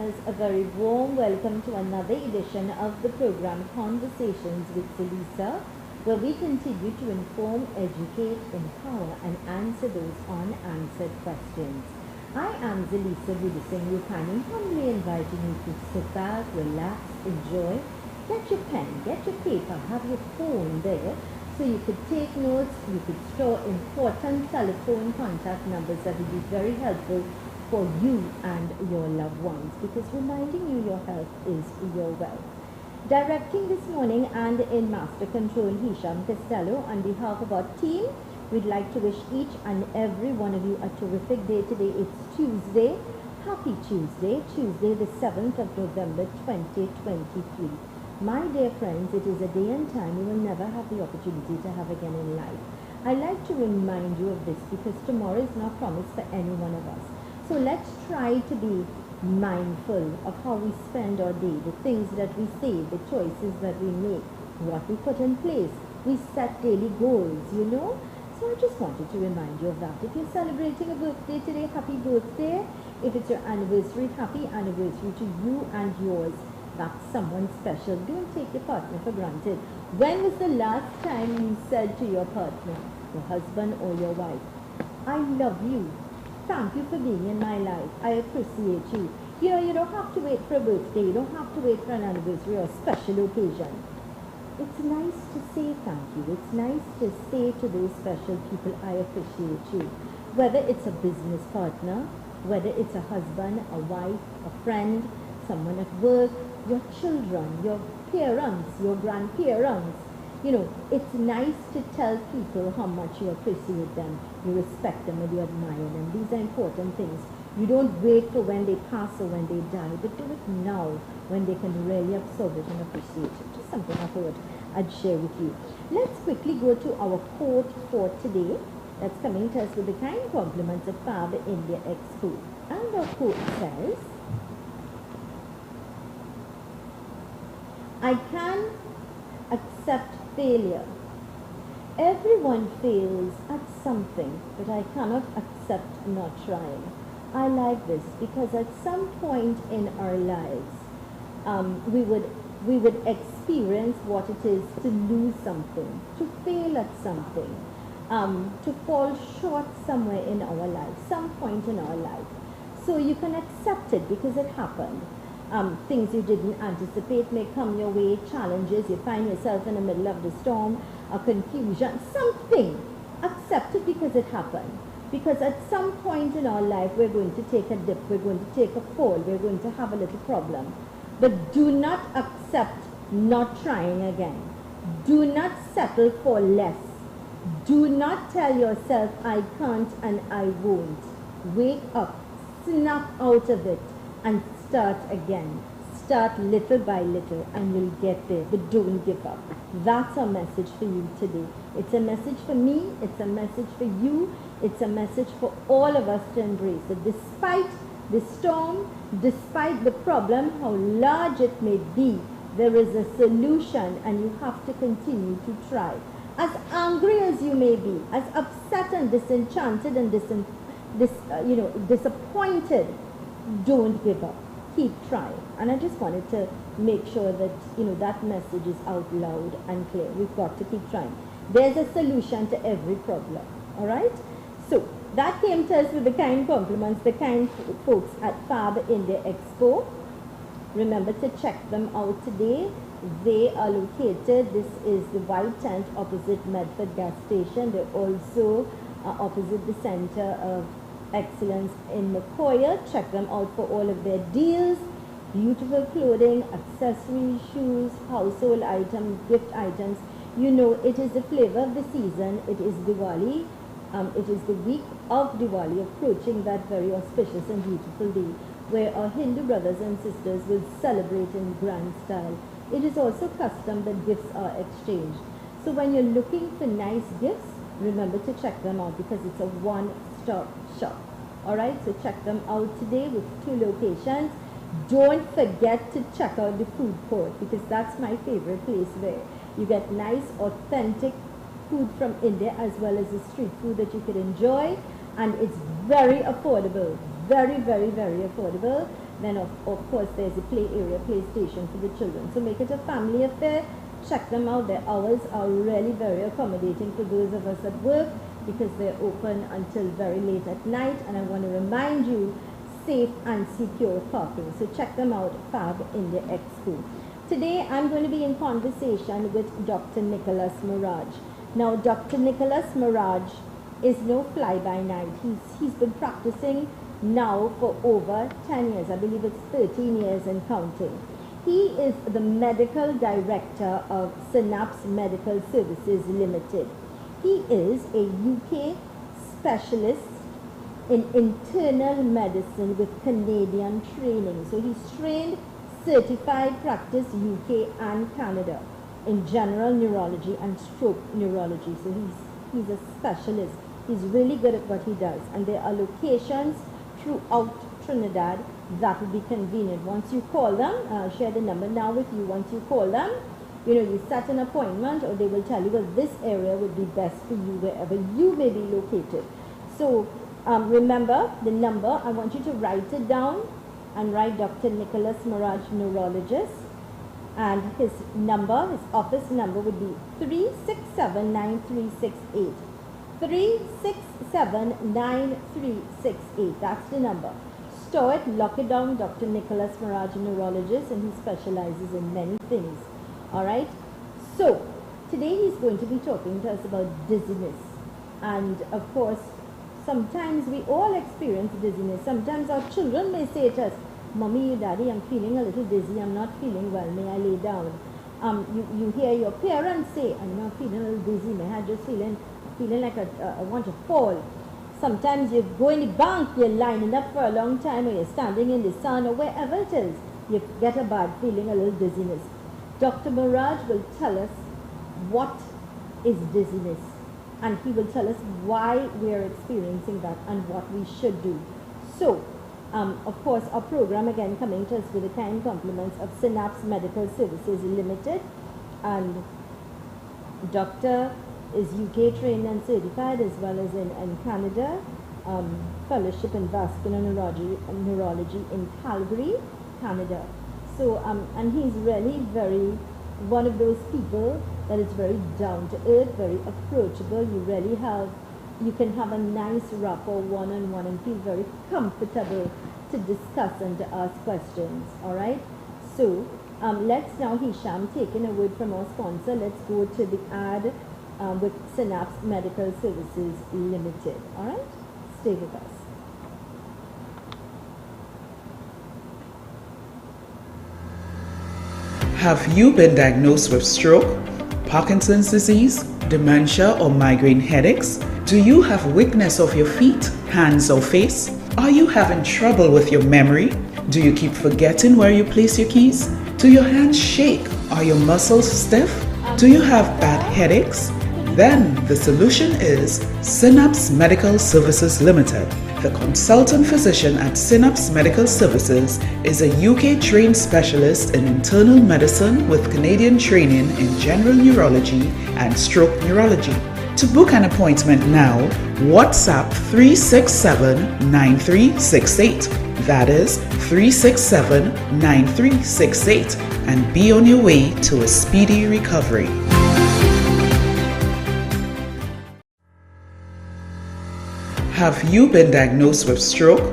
listeners, a very warm welcome to another edition of the program Conversations with Zelisa, where we continue to inform, educate, empower, and answer those unanswered questions. I am Zelisa Budising Rupani, humbly inviting you to sit back, relax, enjoy, get your pen, get your paper, have your phone there, so you could take notes, you could store important telephone contact numbers that would be very helpful for you and your loved ones, because reminding you your health is your wealth. Directing this morning and in Master Control, Hisham Costello, on behalf of our team, we'd like to wish each and every one of you a terrific day today. It's Tuesday. Happy Tuesday, Tuesday the 7th of November 2023. My dear friends, it is a day and time you will never have the opportunity to have again in life. I like to remind you of this because tomorrow is not promised for any one of us. So let's try to be mindful of how we spend our day, the things that we say, the choices that we make, what we put in place. We set daily goals, you know. So I just wanted to remind you of that. If you're celebrating a birthday today, happy birthday. If it's your anniversary, happy anniversary to you and yours. That's someone special. Don't take your partner for granted. When was the last time you said to your partner, your husband or your wife, I love you. Thank you for being in my life. I appreciate you. You know, you don't have to wait for a birthday. You don't have to wait for an anniversary or a special occasion. It's nice to say thank you. It's nice to say to those special people, I appreciate you. Whether it's a business partner, whether it's a husband, a wife, a friend, someone at work, your children, your parents, your grandparents. You know, it's nice to tell people how much you appreciate them, you respect them, and you admire them. These are important things. You don't wait for when they pass or when they die, but do it now when they can really absorb it and appreciate it. Just something I thought I'd share with you. Let's quickly go to our quote for today. That's coming to us with the kind compliments of Fab India Expo. And our quote says, I can accept failure. Everyone fails at something, but I cannot accept not trying. I like this because at some point in our lives, we would experience what it is to lose something, to fail at something, to fall short somewhere in our life, some point in our life. So you can accept it because it happened. Things you didn't anticipate may come your way, challenges, you find yourself in the middle of the storm, a confusion, something. Accept it because it happened. Because at some point in our life, we're going to take a dip, we're going to take a fall, we're going to have a little problem. But do not accept not trying again. Do not settle for less. Do not tell yourself, I can't and I won't. Wake up, snap out of it, and start again. Start little by little and you'll get there, but don't give up. That's our message for you today. It's a message for me, it's a message for you, it's a message for all of us to embrace it. Despite the storm, despite the problem, how large it may be, there is a solution and you have to continue to try. As angry as you may be, as upset and disenchanted and disappointed, don't give up. Keep trying. And I just wanted to make sure that, that message is out loud and clear. We've got to keep trying. There's a solution to every problem. All right? So that came to us with the kind compliments, the kind folks at Fab India Expo. Remember to check them out today. They are located, this is the white tent opposite Medford gas station. They're also opposite the Center of Excellence in Macoya. Check them out for all of their deals. Beautiful clothing, accessories, shoes, household items, gift items. You know, it is the flavor of the season. It is Diwali. It is the week of Diwali, approaching that very auspicious and beautiful day where our Hindu brothers and sisters will celebrate in grand style. It is also custom that gifts are exchanged. So when you're looking for nice gifts, remember to check them out because it's a one-stop shop. Alright, so check them out today with 2 locations. Don't forget to check out the food court because that's my favorite place there. You get nice, authentic food from India as well as the street food that you could enjoy, and it's very affordable. Very, very, very affordable. Then of course there's a play area, PlayStation for the children. So make it a family affair. Check them out. Their hours are really very accommodating for those of us at work because they're open until very late at night. And I want to remind you, safe and secure parking. So check them out, Fab India Expo. Today I'm going to be in conversation with Dr. Nicholas Muraj. Now Dr. Nicholas Muraj is no fly-by-night. He's been practicing now for over 10 years. I believe it's 13 years and counting. He is the medical director of Synapse Medical Services Limited. He is a UK specialist in internal medicine with Canadian training. So he's trained, certified practice UK and Canada in general neurology and stroke neurology. So he's a specialist. He's really good at what he does. And there are locations throughout Trinidad that will be convenient. Once you call them, I'll share the number now with you. Once you call them, you set an appointment, or they will tell you, well, this area would be best for you wherever you may be located. So remember the number. I want you to write it down and write Dr. Nicholas Muraj, neurologist. And his number, his office number would be 3679368. 3679368. That's the number. Store it, lock it down. Dr. Nicholas Muraj, neurologist, and he specializes in many things. Alright? So, today he's going to be talking to us about dizziness. And of course, sometimes we all experience dizziness. Sometimes our children may say to us, Mommy, Daddy, I'm feeling a little dizzy. I'm not feeling well. May I lay down? You hear your parents say, I'm not feeling a little dizzy. May I just feeling like I want to fall. Sometimes you go in the bank, you're lining up for a long time, or you're standing in the sun, or wherever it is, you get a bad feeling, a little dizziness. Dr. Muraj will tell us what is dizziness, and he will tell us why we are experiencing that and what we should do. So, of course, our program again coming to us with the kind compliments of Synapse Medical Services Limited, and Dr. is UK trained and certified, as well as in Canada, fellowship in vascular neurology in Calgary, Canada. So, and he's really one of those people that is very down to earth, very approachable. You can have a nice rapport one-on-one and feel very comfortable to discuss and to ask questions. All right. So, let's now, Hisham, taking a word from our sponsor, let's go to the ad with Synapse Medical Services Limited. All right, stay with us. Have you been diagnosed with stroke, Parkinson's disease, dementia, or migraine headaches? Do you have weakness of your feet, hands, or face? Are you having trouble with your memory? Do you keep forgetting where you place your keys? Do your hands shake? Are your muscles stiff? Do you have bad headaches? Then the solution is Synapse Medical Services Limited. The consultant physician at Synapse Medical Services is a UK trained specialist in internal medicine with Canadian training in general neurology and stroke neurology. To book an appointment now, WhatsApp 367-9368. That is 367-9368, and be on your way to a speedy recovery. Have you been diagnosed with stroke,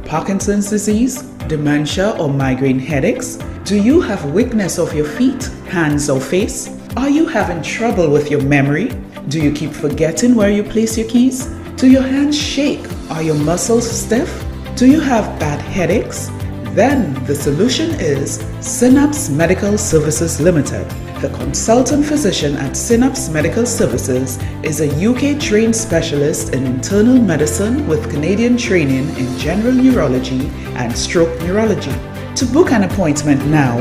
Parkinson's disease, dementia, or migraine headaches? Do you have weakness of your feet, hands, or face? Are you having trouble with your memory? Do you keep forgetting where you place your keys? Do your hands shake? Are your muscles stiff? Do you have bad headaches? Then the solution is Synapse Medical Services Limited. The consultant physician at Synapse Medical Services is a UK trained specialist in internal medicine with Canadian training in general neurology and stroke neurology. To book an appointment now,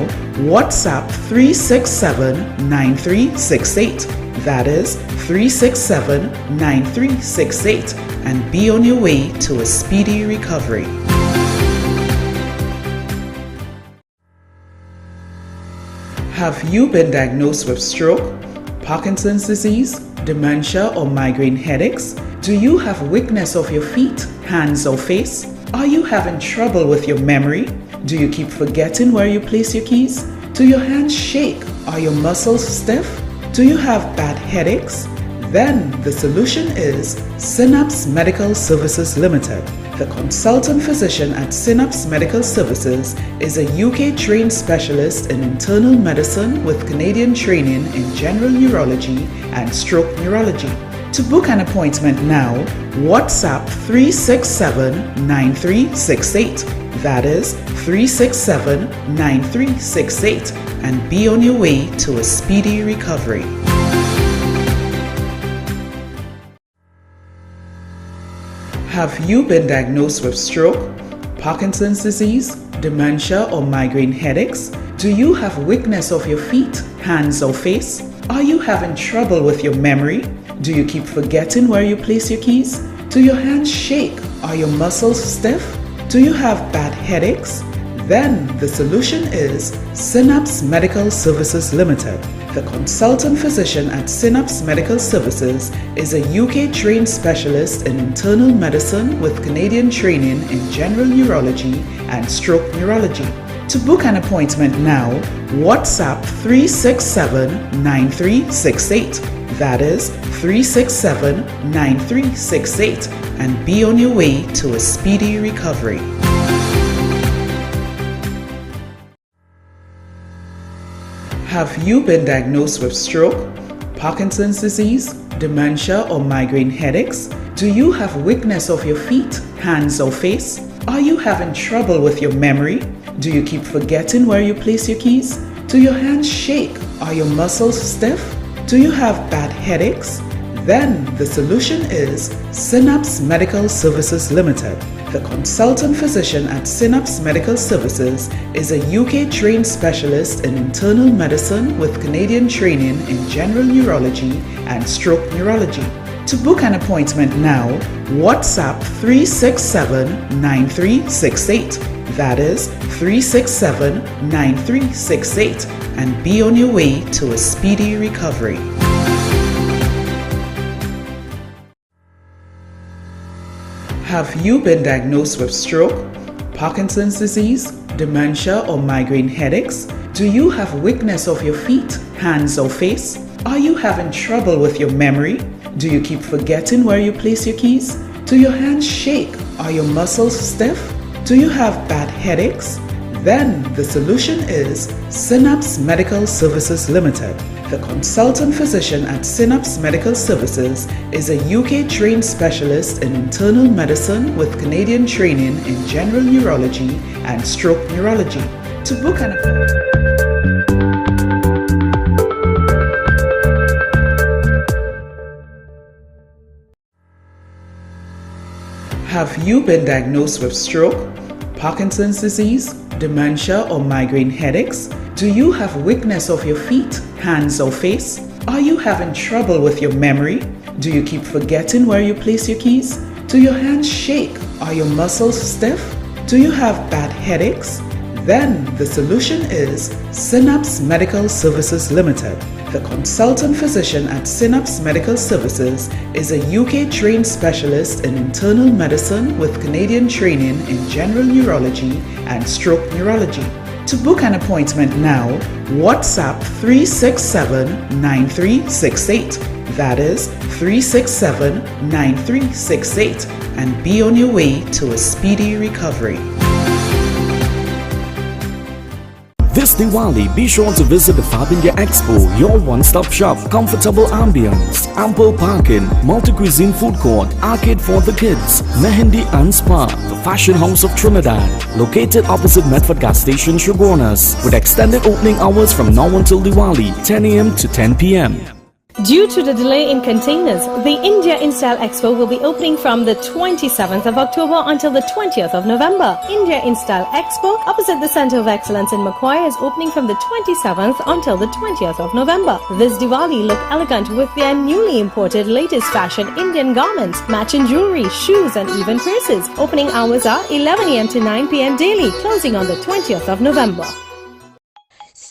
WhatsApp 367-9368. That is 367-9368, and be on your way to a speedy recovery. Have you been diagnosed with stroke, Parkinson's disease, dementia, or migraine headaches? Do you have weakness of your feet, hands, or face? Are you having trouble with your memory? Do you keep forgetting where you place your keys? Do your hands shake? Are your muscles stiff? Do you have bad headaches? Then the solution is Synapse Medical Services Limited. The consultant physician at Synapse Medical Services is a UK-trained specialist in internal medicine with Canadian training in general neurology and stroke neurology. To book an appointment now, WhatsApp 367-9368. That is 367-9368, and be on your way to a speedy recovery. Have you been diagnosed with stroke, Parkinson's disease, dementia, or migraine headaches? Do you have weakness of your feet, hands, or face? Are you having trouble with your memory? Do you keep forgetting where you place your keys? Do your hands shake? Are your muscles stiff? Do you have bad headaches? Then the solution is Synapse Medical Services Limited. The consultant physician at Synapse Medical Services is a UK-trained specialist in internal medicine with Canadian training in general neurology and stroke neurology. To book an appointment now, WhatsApp 367-9368. That is 367-9368, and be on your way to a speedy recovery. Have you been diagnosed with stroke, Parkinson's disease, dementia, or migraine headaches? Do you have weakness of your feet, hands, or face? Are you having trouble with your memory? Do you keep forgetting where you place your keys? Do your hands shake? Are your muscles stiff? Do you have bad headaches? Then the solution is Synapse Medical Services Limited. The consultant physician at Synapse Medical Services is a UK-trained specialist in internal medicine with Canadian training in general neurology and stroke neurology. To book an appointment now, WhatsApp 367-9368. That is 367-9368, and be on your way to a speedy recovery. Have you been diagnosed with stroke, Parkinson's disease, dementia, or migraine headaches? Do you have weakness of your feet, hands, or face? Are you having trouble with your memory? Do you keep forgetting where you place your keys? Do your hands shake? Are your muscles stiff? Do you have bad headaches? Then the solution is Synapse Medical Services Limited. The consultant physician at Synapse Medical Services is a UK-trained specialist in internal medicine with Canadian training in general neurology and stroke neurology. To book an appointment. Have you been diagnosed with stroke, Parkinson's disease, dementia, or migraine headaches? Do you have weakness of your feet, hands, or face? Are you having trouble with your memory? Do you keep forgetting where you place your keys? Do your hands shake? Are your muscles stiff? Do you have bad headaches? Then the solution is Synapse Medical Services Limited. The consultant physician at Synapse Medical Services is a UK-trained specialist in internal medicine with Canadian training in general neurology and stroke neurology. To book an appointment now, WhatsApp 367-9368. That is 367-9368, and be on your way to a speedy recovery. This Diwali, be sure to visit the Fab India Expo, your one-stop shop. Comfortable ambience, ample parking, multi-cuisine food court, arcade for the kids, Mehendi and Spa, the Fashion House of Trinidad, located opposite Medford Gas Station, Shogunas, with extended opening hours from now until Diwali, 10 a.m. to 10 p.m. Due to the delay in containers, the India InStyle Expo will be opening from the 27th of October until the 20th of November. India InStyle Expo, opposite the Center of Excellence in Macquarie, is opening from the 27th until the 20th of November. This Diwali, look elegant with their newly imported latest fashion Indian garments, matching jewelry, shoes, and even purses. Opening hours are 11 a.m. to 9 p.m. daily, closing on the 20th of November.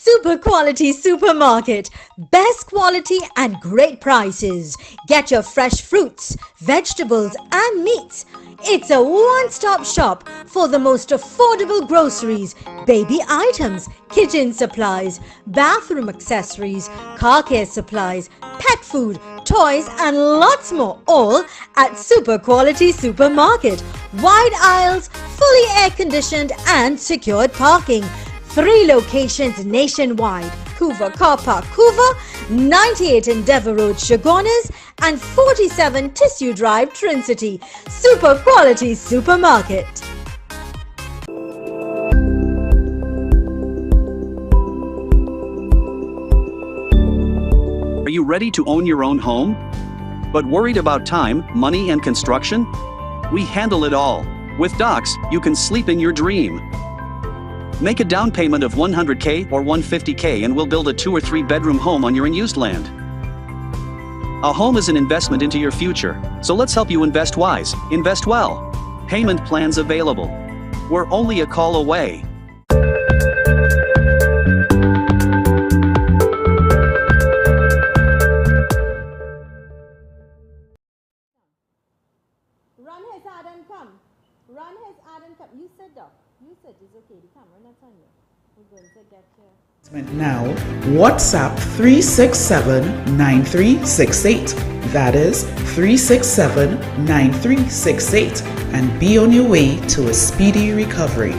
Super quality supermarket. Best quality and great prices. Get your fresh fruits, vegetables and meats. It's a one-stop shop for the most affordable groceries, baby items, kitchen supplies, bathroom accessories, car care supplies, pet food, toys and lots more, all at Super Quality Supermarket. Wide aisles, fully air conditioned and secured parking. 3 locations nationwide: Hoover Car Park, Hoover, 98 Endeavour Road, Chagonas, and 47 Tissue Drive, Trincity. Super Quality Supermarket. Are you ready to own your own home? But worried about time, money, and construction? We handle it all. With Docs, you can sleep in your dream. Make a down payment of $100K or $150K and we'll build a 2 or 3 bedroom home on your unused land. A home is an investment into your future, so let's help you invest wise, invest well. Payment plans available. We're only a call away. Run his ad and come. Run his ad and come. You said, Doc. You said it's okay. The camera not on you. We're going to get here. Now, WhatsApp 367-9368. That is 367-9368, and be on your way to a speedy recovery.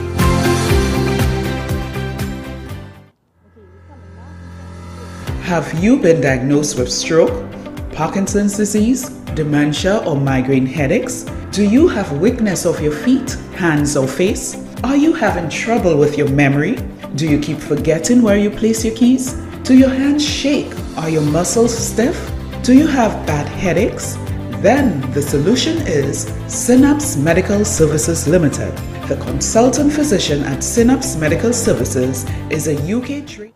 Have you been diagnosed with stroke, Parkinson's disease, dementia, or migraine headaches? Do you have weakness of your feet, hands, or face? Are you having trouble with your memory? Do you keep forgetting where you place your keys? Do your hands shake? Are your muscles stiff? Do you have bad headaches? Then the solution is Synapse Medical Services Limited. The consultant physician at Synapse Medical Services is a UK trained.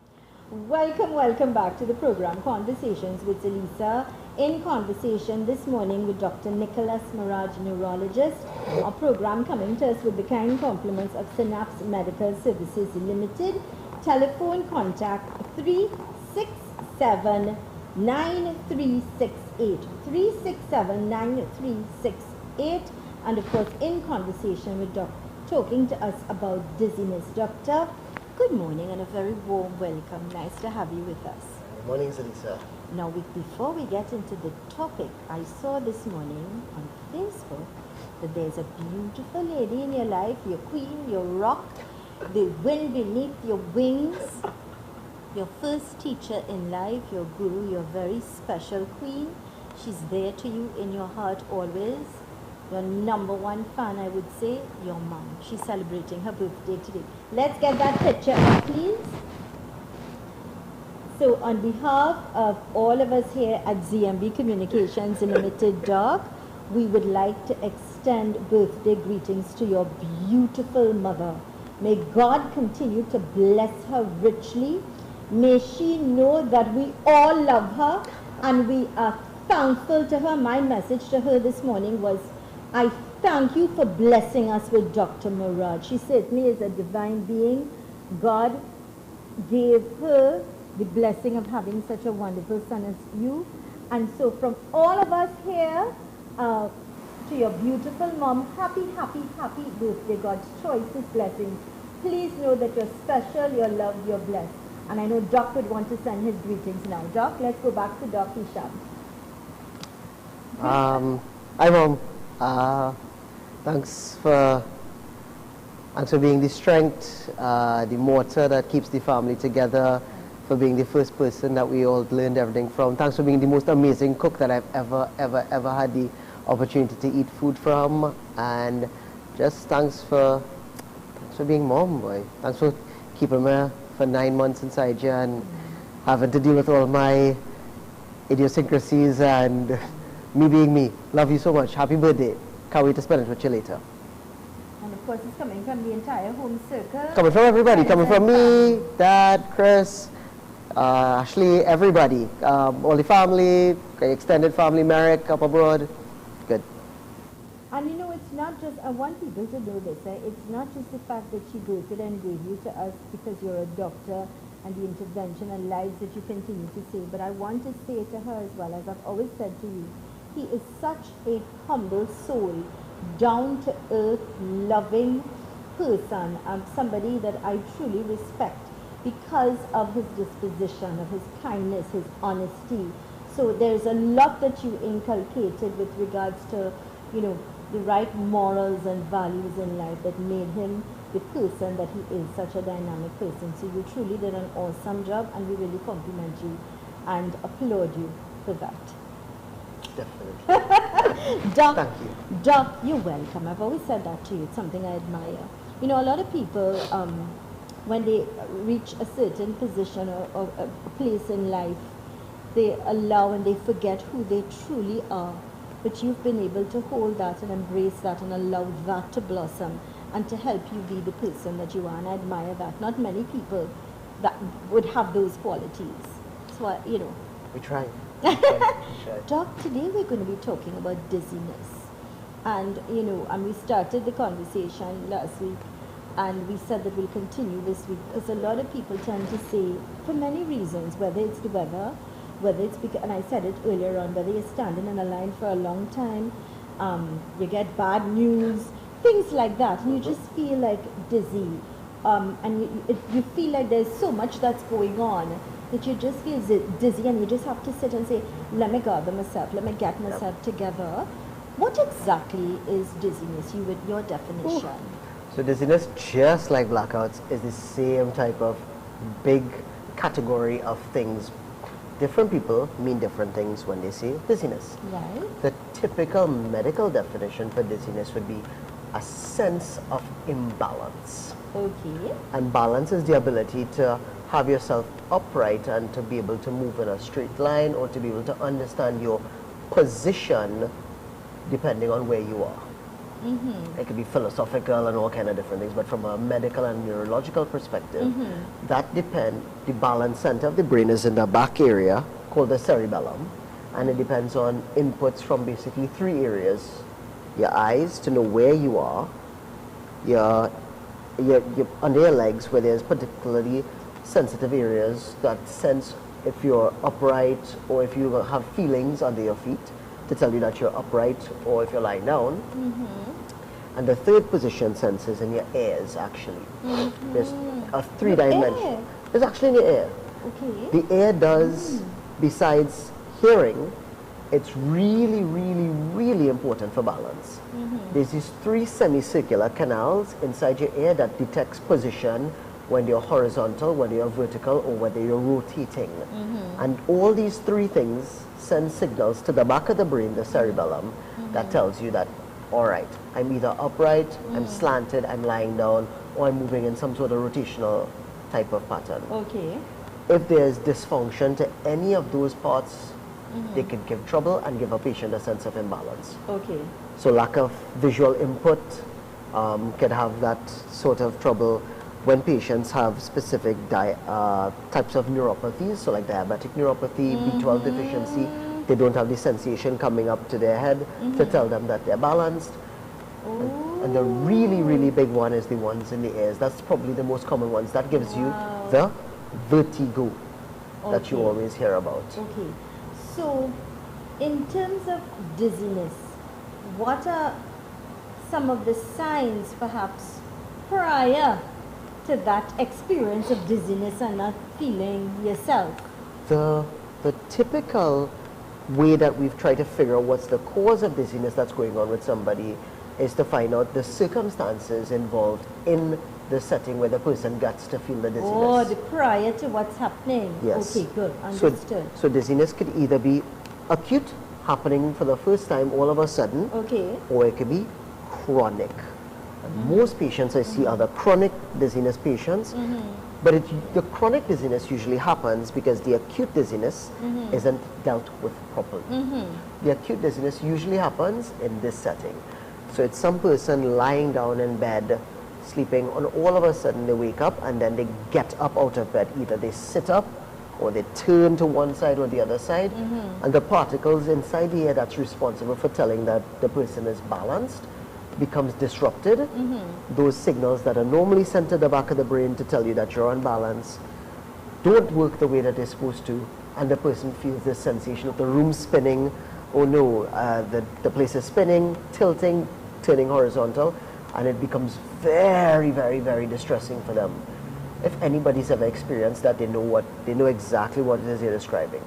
Welcome back to the program Conversations with Zelisa. In conversation this morning with Dr. Nicholas Maraj, neurologist. Our program coming to us with the kind compliments of Synapse Medical Services Limited. Telephone contact 367-9368. 367-9368. And of course, in conversation with Dr. talking to us about dizziness. Doctor, good morning and a very warm welcome. Nice to have you with us. Good morning, Zelisa. Now, before we get into the topic, I saw this morning on Facebook that there's a beautiful lady in your life, your queen, your rock, the wind beneath your wings, your first teacher in life, your guru, your very special queen. She's there to you in your heart always. Your number one fan, I would say, your mom. She's celebrating her birthday today. Let's get that picture up, please. So on behalf of all of us here at ZMB Communications Limited, Doc, we would like to extend birthday greetings to your beautiful mother. May God continue to bless her richly. May she know that we all love her and we are thankful to her. My message to her this morning was, I thank you for blessing us with Dr. Murad. She certainly is a divine being. God gave her the blessing of having such a wonderful son as you. And so from all of us here, to your beautiful mom, happy, happy, happy birthday. God's choicest blessings. Please know that you're special, you're loved, you're blessed. And I know Doc would want to send his greetings now. Doc, let's go back to Doc Hisham. Hi, Mom. Thanks for being the strength, the mortar that keeps the family together, for being the first person that we all learned everything from. Thanks for being the most amazing cook that I've ever had the opportunity to eat food from. And just thanks for being mom, boy. Thanks for keeping me for 9 months inside you and having to deal with all my idiosyncrasies and me being me. Love you so much. Happy birthday. Can't wait to spend it with you later. And of course, it's coming from the entire home circle. Coming from everybody. Coming from me, Dad, Chris, Ashley, everybody. All the family, extended family, Merrick, up abroad. Good. And you know, it's not just, I want people to know this, it's not just the fact that she birthed and gave you to us because you're a doctor and the intervention and lives that you continue to save. But I want to say to her as well, as I've always said to you, he is such a humble soul, down to earth, loving person, somebody that I truly respect because of his disposition, of his kindness, his honesty. So there's a lot that you inculcated with regards to, you know, the right morals and values in life that made him the person that he is, such a dynamic person. So you truly did an awesome job, and we really compliment you and applaud you for that. Definitely. Doc, Thank you. Doc, you're welcome. I've always said that to you. It's something I admire. You know, a lot of people, when they reach a certain position or a place in life, they allow and they forget who they truly are. But you've been able to hold that and embrace that and allow that to blossom and to help you be the person that you are. And I admire that. Not many people that would have those qualities. So, you know. We try. We try. Doc, today we're going to be talking about dizziness. And, you know, and we started the conversation last week, and we said that we'll continue this week, because a lot of people tend to say, for many reasons, whether it's the weather, whether it's because, and I said it earlier on, whether you're standing in a line for a long time, you get bad news, things like that, and you just feel like dizzy, and you feel like there's so much that's going on that you just feel dizzy, and you just have to sit and say, let me gather myself, let me get myself together. What exactly is dizziness, with your definition? So dizziness, just like blackouts, is the same type of big category of things. Different people mean different things when they say dizziness. Right. The typical medical definition for dizziness would be a sense of imbalance. Okay. And balance is the ability to have yourself upright and to be able to move in a straight line, or to be able to understand your position depending on where you are. It could be philosophical and all kind of different things, but from a medical and neurological perspective, that depends. The balance center of the brain is in the back area called the cerebellum, and it depends on inputs from basically three areas: your eyes to know where you are, your under your legs, where there's particularly sensitive areas that sense if you're upright or if you have feelings under your feet to tell you that you're upright, or if you're lying down. And the third position senses in your ears, actually. There's a three-dimension. It's actually in the ear. Okay. The ear does, besides hearing, it's really, really, really important for balance. There's these three semicircular canals inside your ear that detects position when you're horizontal, when you're vertical, or whether you're rotating. And all these three things send signals to the back of the brain, the cerebellum, that tells you that, all right, I'm either upright, I'm slanted, I'm lying down, or I'm moving in some sort of rotational type of pattern. Okay. If there's dysfunction to any of those parts, they can give trouble and give a patient a sense of imbalance. Okay. So lack of visual input can have that sort of trouble when patients have specific types of neuropathies, so like diabetic neuropathy, B12 deficiency. They don't have the sensation coming up to their head to tell them that they're balanced. And the really, really big one is the ones in the ears. That's probably the most common ones. That gives you the vertigo that you always hear about. Okay. So, in terms of dizziness, what are some of the signs perhaps prior to that experience of dizziness and not feeling yourself? The typical way that we've tried to figure out what's the cause of dizziness that's going on with somebody is to find out the circumstances involved in the setting where the person gets to feel the dizziness. Oh, the prior to what's happening. Yes. Okay, good. Understood. So dizziness could either be acute, happening for the first time all of a sudden, Okay. or it could be chronic. And most patients I see are the chronic dizziness patients, but the chronic dizziness usually happens because the acute dizziness isn't dealt with properly. The acute dizziness usually happens in this setting. So it's some person lying down in bed, sleeping, and all of a sudden they wake up and then they get up out of bed. Either they sit up or they turn to one side or the other side, and the particles inside the ear that's responsible for telling that the person is balanced becomes disrupted. Those signals that are normally sent to the back of the brain to tell you that you're unbalanced don't work the way that they're supposed to, and the person feels this sensation of the room spinning. Oh no, the place is spinning, tilting, turning horizontal, and it becomes very, very, very distressing for them. If anybody's ever experienced that, they know exactly what it is you're describing.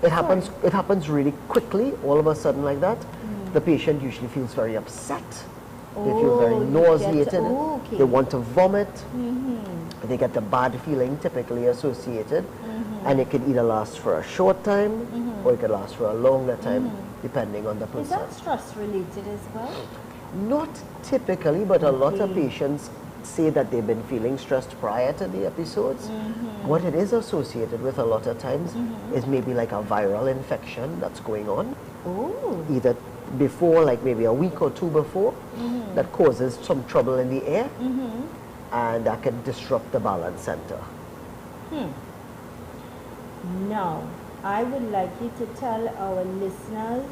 So it happens really quickly, all of a sudden like that. The patient usually feels very upset. They feel very nauseated. They want to vomit. They get the bad feeling typically associated, and it can either last for a short time or it can last for a longer time, depending on the person. Is that stress related as well? Not typically, but a lot of patients say that they've been feeling stressed prior to the episodes. What it is associated with a lot of times is maybe like a viral infection that's going on. Either before, like maybe a week or two before, that causes some trouble in the air, and that can disrupt the balance center. Now, I would like you to tell our listeners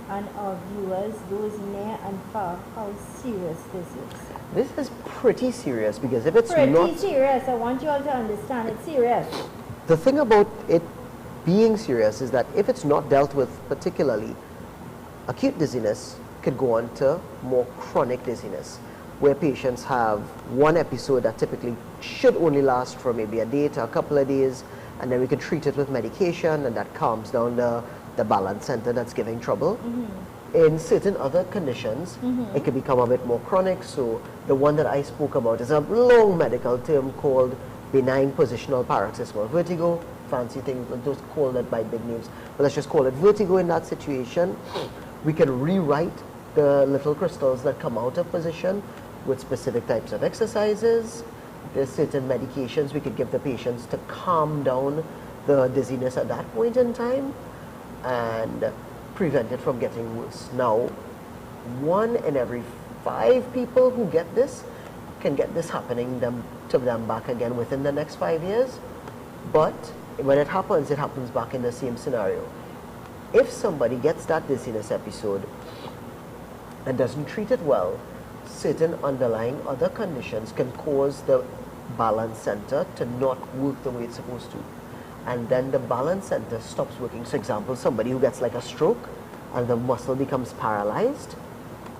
and our viewers, those near and far, how serious this is. This is pretty serious, because if it's Pretty serious, I want you all to understand it's serious. The thing about it being serious is that if it's not dealt with particularly, acute dizziness could go on to more chronic dizziness, where patients have one episode that typically should only last for maybe a day to a couple of days, and then we can treat it with medication, and that calms down the balance center that's giving trouble. In certain other conditions, it can become a bit more chronic. So the one that I spoke about is a long medical term called benign positional paroxysmal vertigo. Fancy things, just call it by big names, but let's just call it vertigo. In that situation, we can rewrite the little crystals that come out of position with specific types of exercises. There's certain medications we could give the patients to calm down the dizziness at that point in time and prevent it from getting worse. Now, 1 in every 5 people who get this can get this happening to them back again within the next 5 years. But when it happens back in the same scenario. If somebody gets that dizziness episode and doesn't treat it well, certain underlying other conditions can cause the balance center to not work the way it's supposed to. And then the balance center stops working. So example, somebody who gets like a stroke and the muscle becomes paralyzed.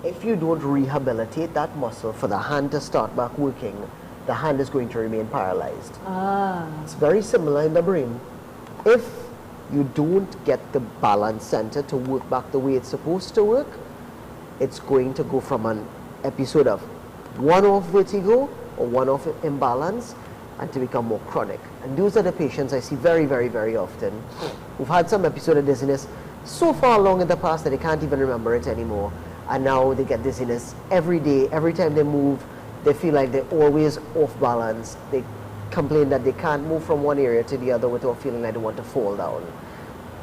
If you don't rehabilitate that muscle for the hand to start back working, the hand is going to remain paralyzed. It's very similar in the brain. If you don't get the balance center to work back the way it's supposed to work, it's going to go from an episode of one-off vertigo or one-off imbalance and to become more chronic. And those are the patients I see very, very, very often who've had some episode of dizziness so far along in the past that they can't even remember it anymore. And now they get dizziness every day. Every time they move, they feel like they're always off balance. They complain that they can't move from one area to the other without feeling like they want to fall down.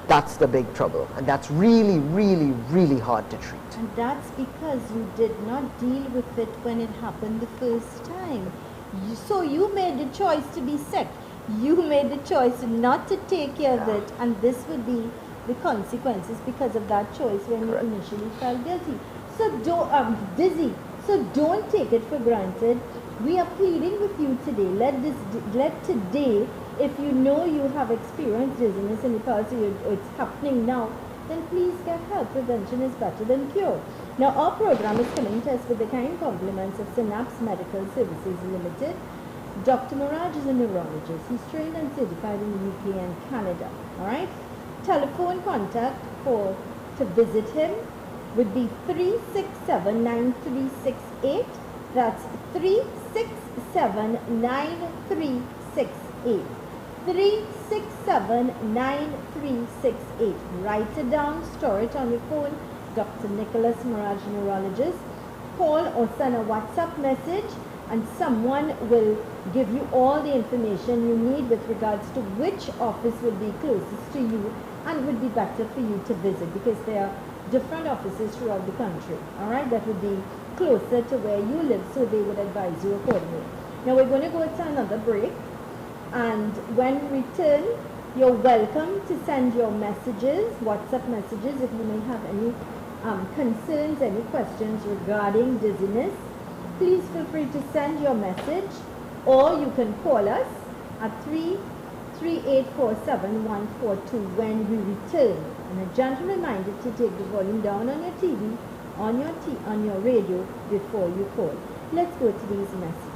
That's the big trouble. And that's really, really, really hard to treat. And that's because you did not deal with it when it happened the first time. So you made the choice to be sick. You made the choice not to take care of it, and this would be the consequences because of that choice when Correct. you initially felt guilty. So dizzy. So don't take it for granted. We are pleading with you today. Let today, if you know you have experienced dizziness in the past, or it's happening now, then please get help. Prevention is better than cure. Now, our program is coming to us with the kind compliments of Synapse Medical Services Limited. Dr. Miraj is a neurologist. He's trained and certified in the UK and Canada. All right. Telephone contact to visit him would be 367-9368. That's 367-9368. 367-9368. Write it down, store it on your phone. Dr. Nicholas Miraj, neurologist. Call or send a WhatsApp message and someone will give you all the information you need with regards to which office would be closest to you and would be better for you to visit, because there are different offices throughout the country, all right, that would be closer to where you live, so they would advise you accordingly. Now we're going to go to another break, and when we return, you're welcome to send your messages, WhatsApp messages, if you may have any concerns, any questions regarding dizziness. Please feel free to send your message, or you can call us at 33847-142 when we return. And a gentle reminder to take the volume down on your TV, on your radio before you call. Let's go to these messages.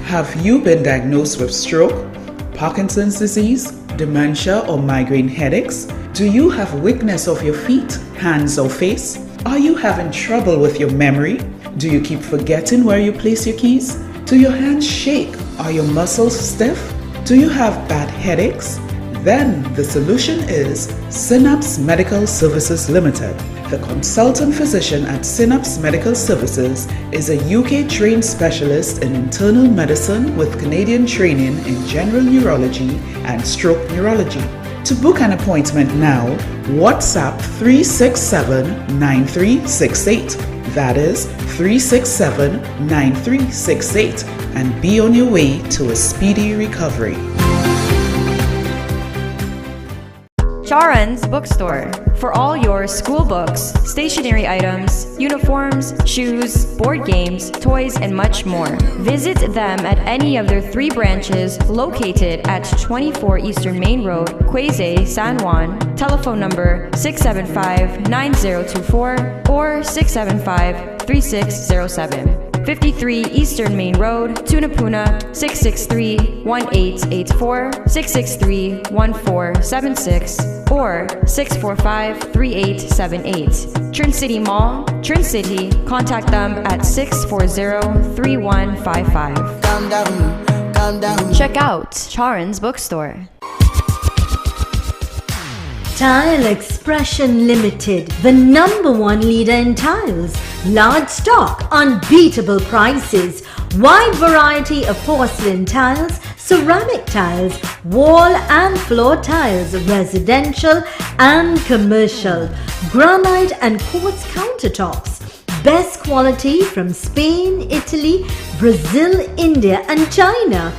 Have you been diagnosed with stroke, Parkinson's disease, dementia, or migraine headaches? Do you have weakness of your feet, hands, or face? Are you having trouble with your memory? Do you keep forgetting where you place your keys? Do your hands shake? Are your muscles stiff? Do you have bad headaches? Then the solution is Synapse Medical Services Limited. The consultant physician at Synapse Medical Services is a UK-trained specialist in internal medicine with Canadian training in general neurology and stroke neurology. To book an appointment now, WhatsApp 367-9368. That is 367-9368, and be on your way to a speedy recovery. Charan's Bookstore. For all your school books, stationery items, uniforms, shoes, board games, toys, and much more. Visit them at any of their 3 branches located at 24 Eastern Main Road, Quezay, San Juan. Telephone number 675-9024 or 675-3607. 53 Eastern Main Road, Tunapuna, 663-1884, 663-1476, or 645-3878. Trin City Mall, Trin City. Contact them at 640-3155. Calm down. Check out Charan's Bookstore. Tile Expression Limited, the #1 leader in tiles. Large stock, unbeatable prices, wide variety of porcelain tiles, ceramic tiles, wall and floor tiles, residential and commercial, granite and quartz countertops. Best quality from Spain, Italy, Brazil, India and China.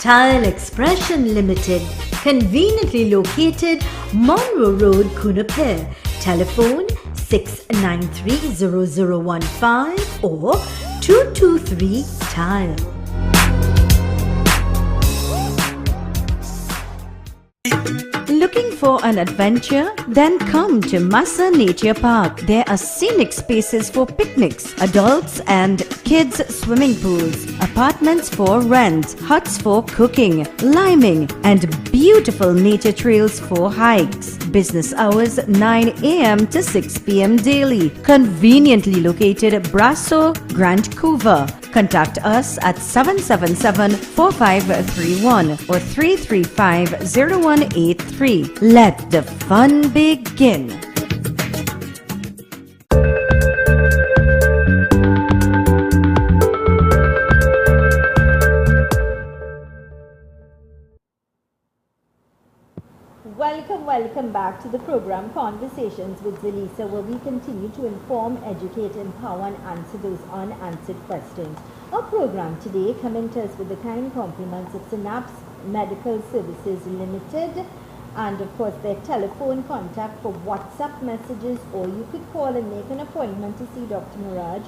Tile Expression Limited, conveniently located Monroe Road, Kunapir. Telephone 693-0015 or 223-TILE. Looking for an adventure? Then come to Massa Nature Park. There are scenic spaces for picnics, adults and kids swimming pools, apartments for rent, huts for cooking, liming, and beautiful nature trails for hikes. Business hours 9 a.m. to 6 p.m. daily. Conveniently located at Brasso, Grand Couva. Contact us at 777-4531 or 335-0183. Let the fun begin. Welcome back to the program Conversations with Zelisa, where we continue to inform, educate, empower and answer those unanswered questions. Our program today coming to us with the kind compliments of Synapse Medical Services Limited, and of course their telephone contact for WhatsApp messages, or you could call and make an appointment to see Dr. Miraj,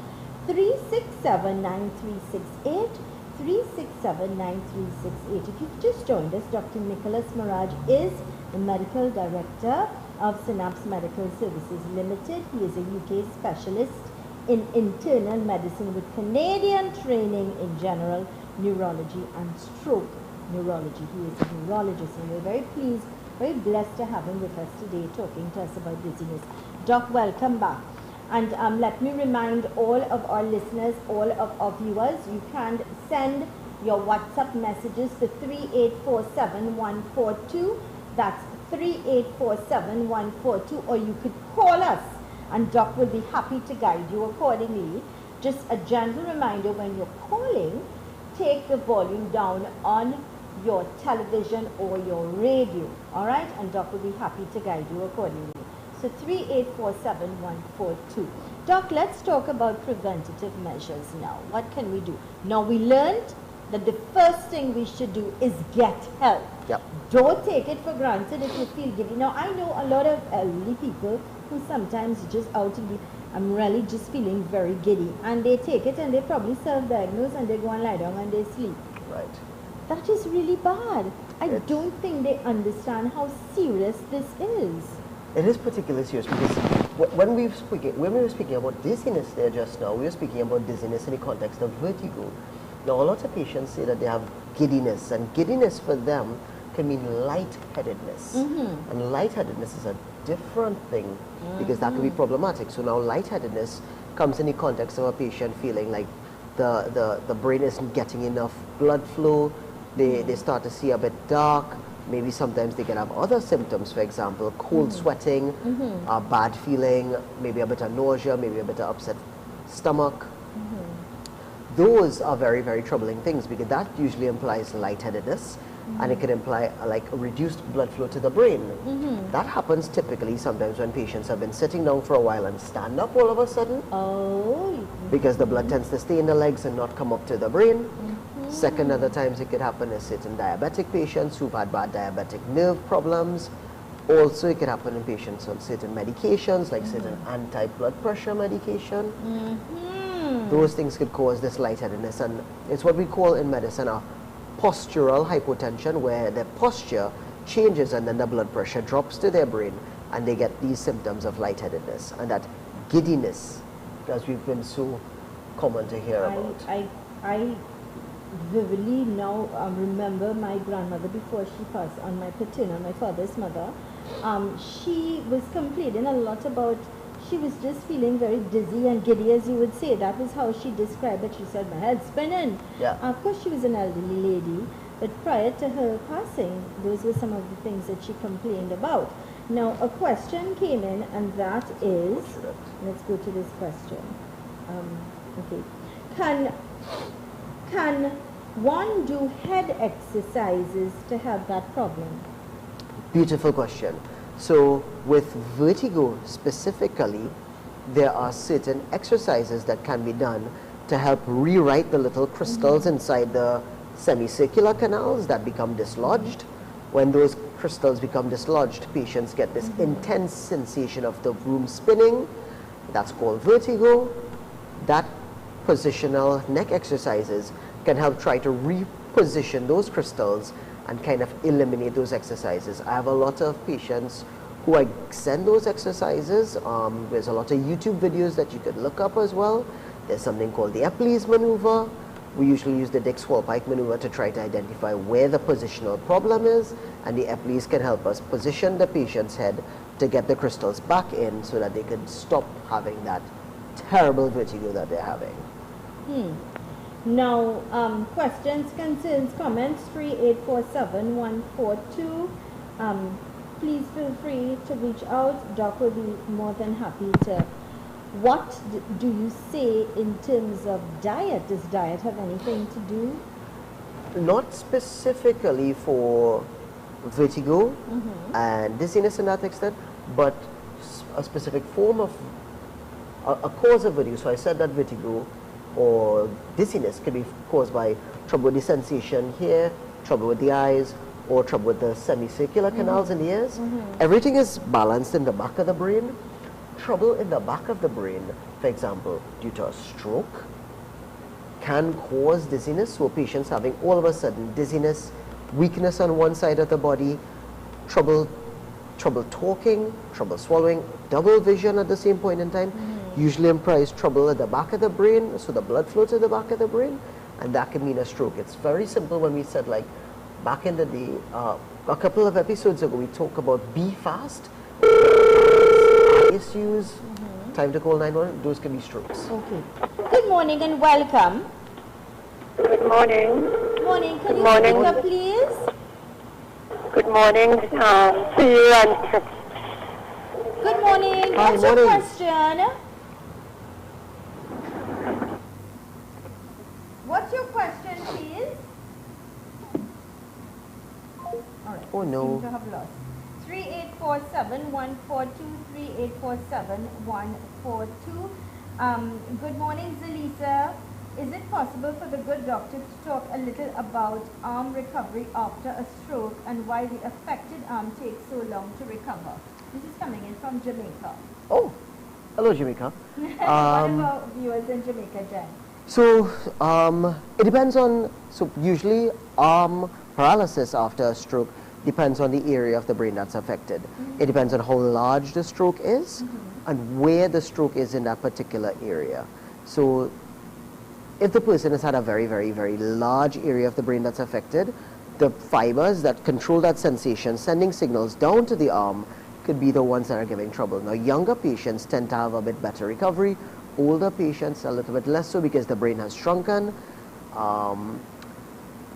367-9368, 367-9368. If you've just joined us, Dr. Nicholas Miraj is the Medical Director of Synapse Medical Services Limited. He is a UK specialist in internal medicine with Canadian training in general neurology and stroke neurology. He is a neurologist, and we're very pleased, very blessed to have him with us today talking to us about dizziness. Doc, welcome back. And let me remind all of our listeners, all of our viewers, you can send your WhatsApp messages to 3847142. That's 3847142, or you could call us and Doc will be happy to guide you accordingly. Just a gentle reminder, when you're calling, take the volume down on your television or your radio, all right? And Doc will be happy to guide you accordingly. So 3847142. Doc, let's talk about preventative measures now. What can we do? Now, we learned that the first thing we should do is get help. Yep. Don't take it for granted if you feel giddy. Now, I know a lot of elderly people who sometimes just out in the, I'm really just feeling very giddy, and they take it and they probably self-diagnose and they go and lie down and they sleep. Right. That is really bad. I don't think they understand how serious this is. It is particularly serious because when we were speaking about dizziness there just now, we were speaking about dizziness in the context of vertigo. Now, a lot of patients say that they have giddiness, and giddiness for them can mean lightheadedness. And lightheadedness is a different thing because that can be problematic. So now lightheadedness comes in the context of a patient feeling like the brain isn't getting enough blood flow. They start to see a bit dark. Maybe sometimes they can have other symptoms, for example, cold sweating, a bad feeling, maybe a bit of nausea, maybe a bit of upset stomach. Those are very, very troubling things because that usually implies lightheadedness, and it can imply like a reduced blood flow to the brain. That happens typically sometimes when patients have been sitting down for a while and stand up all of a sudden. Because the blood tends to stay in the legs and not come up to the brain. Second, other times it could happen in certain diabetic patients who've had bad diabetic nerve problems. Also, it could happen in patients on certain medications, like certain anti-blood pressure medication. Those things could cause this lightheadedness, and it's what we call in medicine a postural hypotension, where their posture changes and then the blood pressure drops to their brain, and they get these symptoms of lightheadedness and that giddiness, as we've been so common to hear about. I vividly now remember my grandmother before she passed on, my paternal, my father's mother. She was complaining a lot about, she was just feeling very dizzy and giddy, as you would say. That was how she described it. She said, my head's spinning. Yeah. Of course, she was an elderly lady, but prior to her passing, those were some of the things that she complained about. Now, a question came in, and that is, let's go to this question. Okay. Can one do head exercises to help that problem? Beautiful question. So with vertigo specifically, there are certain exercises that can be done to help rewrite the little crystals inside the semicircular canals that become dislodged. When those crystals become dislodged, patients get this intense sensation of the room spinning. That's called vertigo. That positional neck exercises can help try to reposition those crystals and kind of eliminate those exercises. I have a lot of patients who I send those exercises. There's a lot of YouTube videos that you could look up as well. There's something called the Epley's maneuver. We usually use the Dick-Swalpike maneuver to try to identify where the positional problem is, and the Epley's can help us position the patient's head to get the crystals back in so that they can stop having that terrible vertigo that they're having. Now, questions, concerns, comments, 3847142. Please feel free to reach out. Doc will be more than happy to. What do you say in terms of diet? Does diet have anything to do? Not specifically for vertigo and dizziness in that extent, but a specific form of a cause of vertigo. So I said that vertigo or dizziness can be caused by trouble with the sensation here, trouble with the eyes, or trouble with the semicircular canals in the ears. Everything is balanced in the back of the brain. Trouble in the back of the brain, for example, due to a stroke, can cause dizziness. So patients having all of a sudden dizziness, weakness on one side of the body, trouble talking, trouble swallowing, double vision at the same point in time, usually implies trouble at the back of the brain, so the blood flow to the back of the brain, and that can mean a stroke. It's very simple. When we said, like, back in the day, a couple of episodes ago, we talked about be fast, issues, time to call 911, those can be strokes. Okay. Good morning and welcome. Good morning. Morning. Can Good you morning. speak up, please? Good morning to you and Good morning. Hi, What's your morning. question? What's your question, please? All right. Oh, no. Seem to have lost. 3847-142, 3847-142. Good morning, Zelisa. Is it possible for the good doctor to talk a little about arm recovery after a stroke and why the affected arm takes so long to recover? This is coming in from Jamaica. Oh, hello, Jamaica. One of our viewers in Jamaica, Jen. So it depends on, so usually arm paralysis after a stroke depends on the area of the brain that's affected. It depends on how large the stroke is and where the stroke is in that particular area. So if the person has had a very, very, very large area of the brain that's affected, the fibers that control that sensation, sending signals down to the arm, could be the ones that are giving trouble. Now, younger patients tend to have a bit better recovery. Older patients a little bit less so because the brain has shrunken.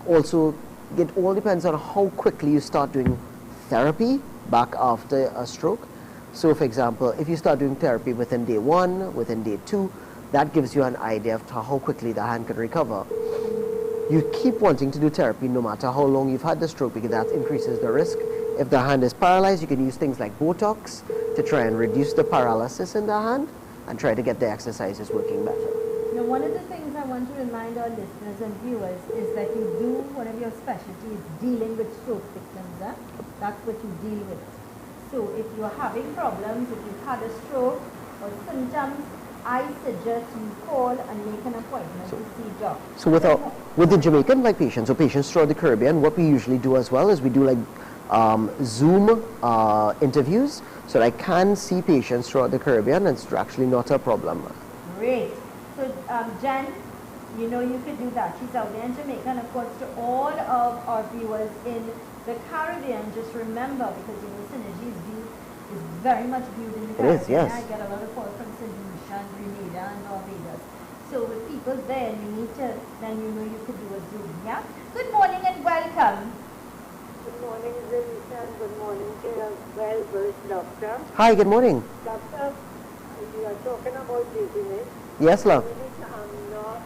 Also, it all depends on how quickly you start doing therapy back after a stroke. So, for example, if you start doing therapy within day 1, within day 2, that gives you an idea of how quickly the hand can recover. You keep wanting to do therapy no matter how long you've had the stroke because that increases the risk. If the hand is paralyzed, you can use things like Botox to try and reduce the paralysis in the hand and try to get the exercises working better. Now, one of the things I want to remind our listeners and viewers is that you do, one of your specialties, dealing with stroke victims. That's what you deal with. So if you're having problems, if you've had a stroke or symptoms, I suggest you call and make an appointment to see a doctor. So with the Jamaican like patients or patients throughout the Caribbean, what we usually do as well is we do like Zoom interviews, so I can see patients throughout the Caribbean, and it's actually not a problem. Great. So Jen, you know you could do that. She's out there in Jamaica, and of course to all of our viewers in the Caribbean, just remember, because you know Synergy is very much viewed in the Caribbean. It is, yes. I get a lot of calls from St. Lucia and Grenada and Barbados. So with people there, you need to, then you know you could do a Zoom, yeah? Good morning and welcome. Good morning, Zelisa, and good morning to your well-versed doctor. Hi, good morning. Doctor, you are talking about dizziness. Yes, love. I'm not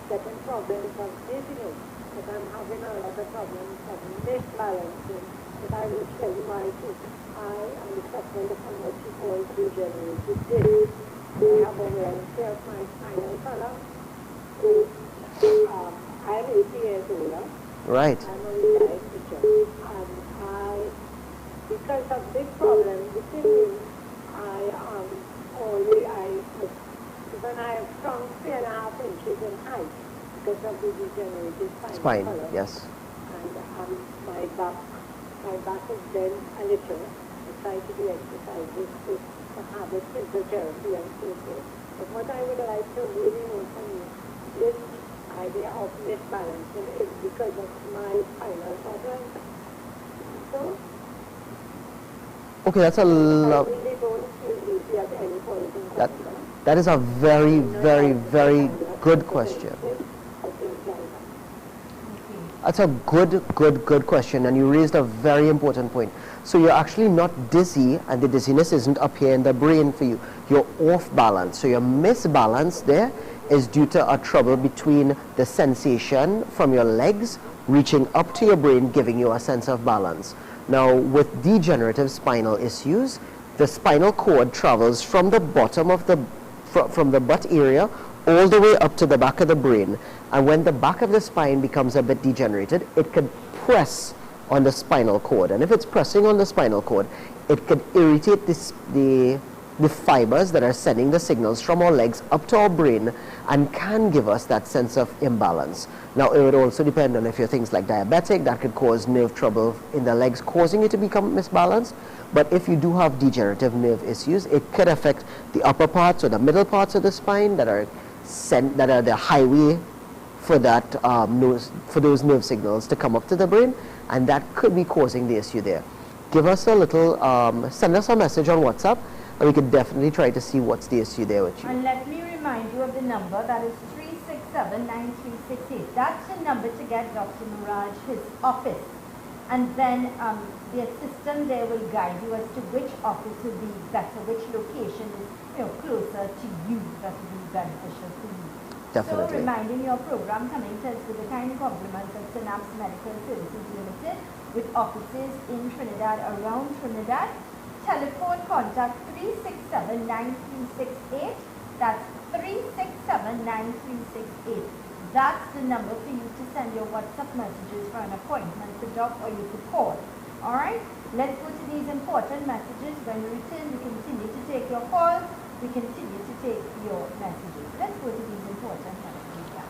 getting problems of dizziness, but I'm having a lot of problems of misbalancing. But I will tell you my truth. I am suffering from what you call degenerative disc. I have a wear of my spinal column. I'm 80 years old. Right. I'm a retired teacher. And because of this problem, the thing is, when I have shrunk 3.5 inches in height because of the degenerative spine column. Yes. And my back is bent a little. I try to do exercises to have a physiotherapy and so forth. But what I would like to really know from you, this idea of misbalancing is because of my spinal problem. So, Okay, that's a lot. That is a very, very, very good question. That's a good question, and you raised a very important point. So you're actually not dizzy, and the dizziness isn't up here in the brain for you. You're off balance. So your misbalance there is due to a trouble between the sensation from your legs reaching up to your brain, giving you a sense of balance. Now, with degenerative spinal issues, the spinal cord travels from the bottom of the from the butt area all the way up to the back of the brain. And when the back of the spine becomes a bit degenerated, it could press on the spinal cord. And if it's pressing on the spinal cord, it could irritate the fibers that are sending the signals from our legs up to our brain and can give us that sense of imbalance. Now, it would also depend on if you're things like diabetic, that could cause nerve trouble in the legs, causing you to become misbalanced. But if you do have degenerative nerve issues, it could affect the upper parts or the middle parts of the spine that are the highway for that for those nerve signals to come up to the brain, and that could be causing the issue there. Give us a little, send us a message on WhatsApp, and we could definitely try to see what's the issue there with you. And let me remind you of the number, that is 367-9368. That's the number to get Dr. Muraj, his office. And then the assistant there will guide you as to which office will be better, which location is closer to you, that will be beneficial for you. Definitely. So reminding your program coming to us with the kind compliments of Synapse Medical Services Limited, with offices in Trinidad, around Trinidad. Telephone contact 367-9368. That's 367-9368. 9368. That's the number for you to send your WhatsApp messages for an appointment to Doc, or you could call. Alright? Let's go to these important messages. When we return, we continue to take your calls. We continue to take your messages. Let's go to these important messages now.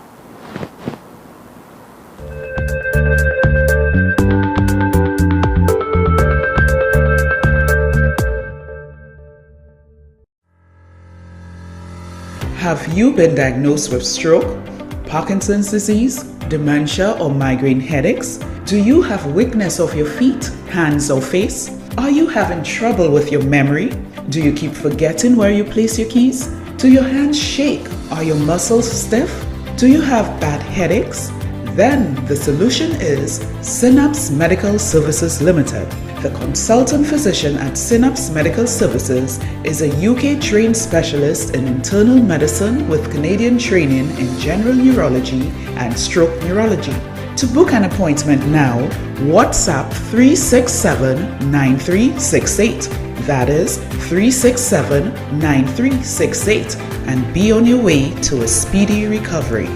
Have you been diagnosed with stroke, Parkinson's disease, dementia, or migraine headaches? Do you have weakness of your feet, hands, or face? Are you having trouble with your memory? Do you keep forgetting where you place your keys? Do your hands shake? Are your muscles stiff? Do you have bad headaches? Then the solution is Synapse Medical Services Limited. The consultant physician at Synapse Medical Services is a UK-trained specialist in internal medicine with Canadian training in general neurology and stroke neurology. To book an appointment now, WhatsApp 367-9368. That is 367-9368, and be on your way to a speedy recovery.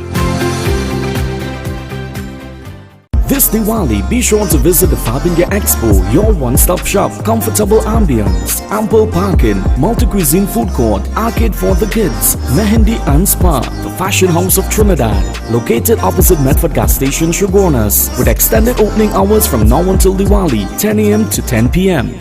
This Diwali, be sure to visit the Fab India Expo, your one-stop shop. Comfortable ambience, ample parking, multi-cuisine food court, arcade for the kids, Mehendi and Spa, the Fashion House of Trinidad, located opposite Medford Gas Station, Shogunas, with extended opening hours from now until Diwali, 10 a.m. to 10 p.m.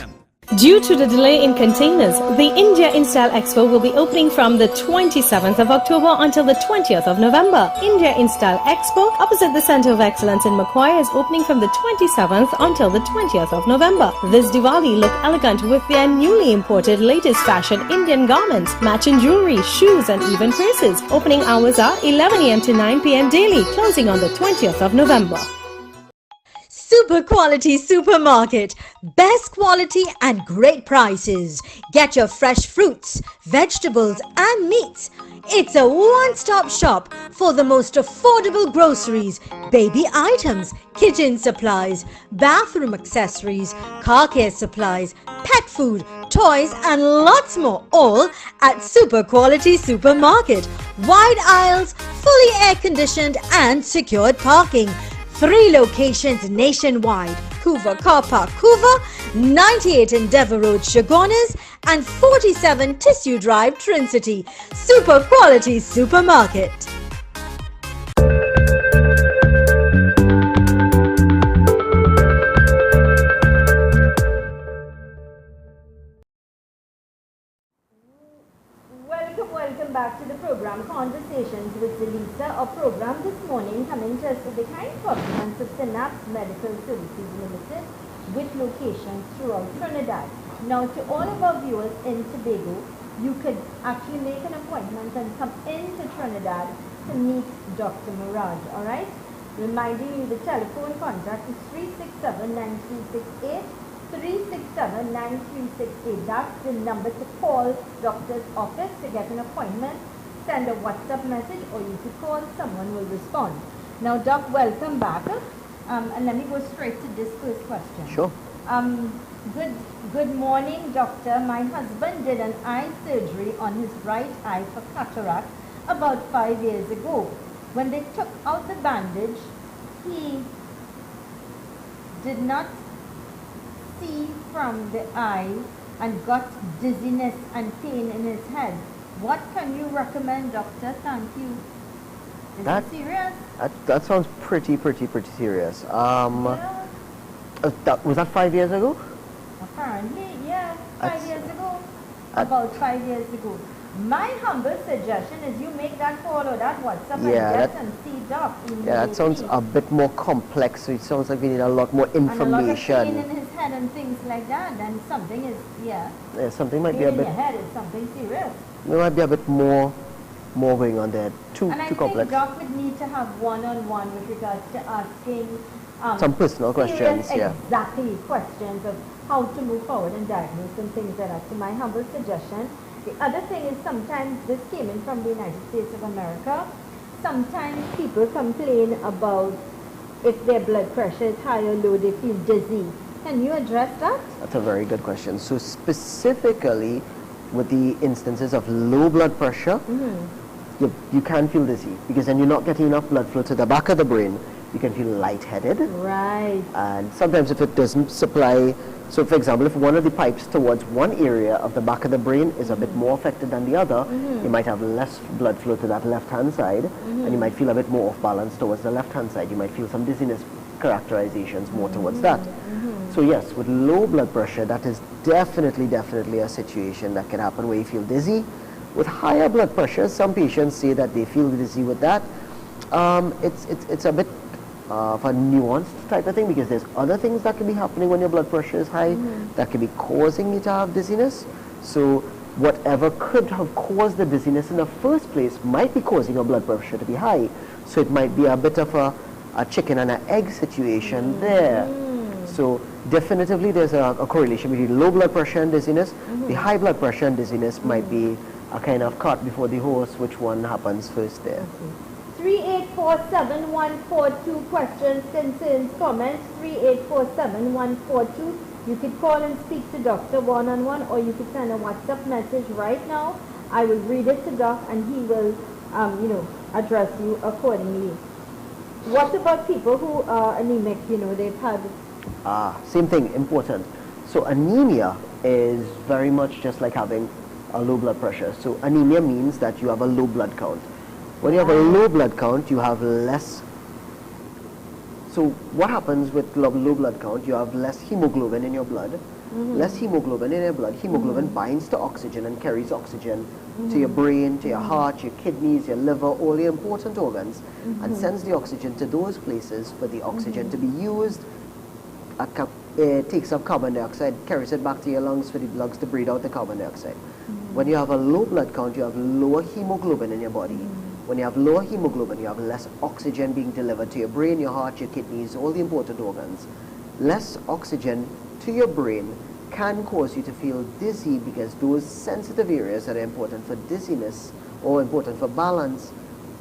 Due to the delay in containers, the India Install Expo will be opening from the 27th of October until the 20th of November. India Install Expo, opposite the Center of Excellence in Macquarie, is opening from the 27th until the 20th of November. This Diwali, look elegant with their newly imported latest fashion Indian garments, matching jewelry, shoes, and even purses. Opening hours are 11 a.m. to 9 p.m. daily, closing on the 20th of November. Super quality supermarket. Best quality and great prices. Get your fresh fruits, vegetables and meats. It's a one-stop shop for the most affordable groceries, baby items, kitchen supplies, bathroom accessories, car care supplies, pet food, toys and lots more, all at Super Quality Supermarket. Wide aisles, fully air-conditioned and secured parking. 3 locations nationwide: Hoover Car Park, Hoover, 98 Endeavour Road, Shogunas, and 47 Tissue Drive, Trincity. Super Quality Supermarket. Welcome back to the program Conversations with Zelisa, a program this morning coming to us with the kind compliments of Synapse Medical Services Limited with locations throughout Trinidad. Now, to all of our viewers in Tobago, you could actually make an appointment and come into Trinidad to meet Dr. Murad, alright? Reminding you the telephone contact is 367-9368. 367-9368. That's the number to call doctor's office to get an appointment. Send a WhatsApp message, or you could call, someone will respond. Now, Doc, welcome back. And let me go straight to this first question. Sure. Good morning, doctor. My husband did an eye surgery on his right eye for cataract about 5 years ago. When they took out the bandage, he did not see from the eye and got dizziness and pain in his head. What can you recommend, doctor? Thank you. Is it serious? That sounds pretty serious. Yeah. Was that 5 years ago? Apparently, yeah, 5 years ago. About 5 years ago. My humble suggestion is you make that call or that WhatsApp and get and see doc immediately. Yeah, that sounds a bit more complex. So it sounds like we need a lot more information. And a lot of pain in his head and things like that. Then something is, something might pain be a in bit. your head is something serious. There might be a bit more going on there. Too complex. And I think doc would need to have one-on-one with regards to asking some personal questions. Exactly, questions of how to move forward and diagnose and things like that. So my humble suggestion. The other thing is, sometimes this came in from the United States of America. Sometimes people complain about if their blood pressure is high or low, they feel dizzy. Can you address that? That's a very good question. So specifically with the instances of low blood pressure, you can feel dizzy, because then you're not getting enough blood flow to the back of the brain. You can feel lightheaded. Right. And sometimes if it doesn't supply, so for example, if one of the pipes towards one area of the back of the brain is a bit more affected than the other, you might have less blood flow to that left-hand side, and you might feel a bit more off balance towards the left-hand side. You might feel some dizziness characterizations more towards that. So yes, with low blood pressure, that is definitely a situation that can happen where you feel dizzy. With higher blood pressure, some patients say that they feel dizzy with that. It's a bit of a nuanced type of thing, because there's other things that can be happening when your blood pressure is high that can be causing you to have dizziness. So whatever could have caused the dizziness in the first place might be causing your blood pressure to be high. So it might be a bit of a chicken and an egg situation there. So definitively there's a correlation between low blood pressure and dizziness. The high blood pressure and dizziness might be a kind of cart before the horse, which one happens first there. 3847-142, questions, concerns, comments. 3847-142. You could call and speak to Doctor one-on-one, or you could send a WhatsApp message right now. I will read it to Doc, and he will, address you accordingly. What about people who are anemic? They've had... Same thing, important. So anemia is very much just like having a low blood pressure. So anemia means that you have a low blood count. When you have a low blood count, you have less. So what happens with low blood count? You have less hemoglobin in your blood. Less hemoglobin in your blood. Hemoglobin binds to oxygen and carries oxygen to your brain, to your heart, your kidneys, your liver, all the important organs, and sends the oxygen to those places for the oxygen to be used. It takes up carbon dioxide, carries it back to your lungs for the lungs to breathe out the carbon dioxide. When you have a low blood count, you have lower hemoglobin in your body. When you have lower hemoglobin, you have less oxygen being delivered to your brain, your heart, your kidneys, all the important organs. Less oxygen to your brain can cause you to feel dizzy, because those sensitive areas that are important for dizziness or important for balance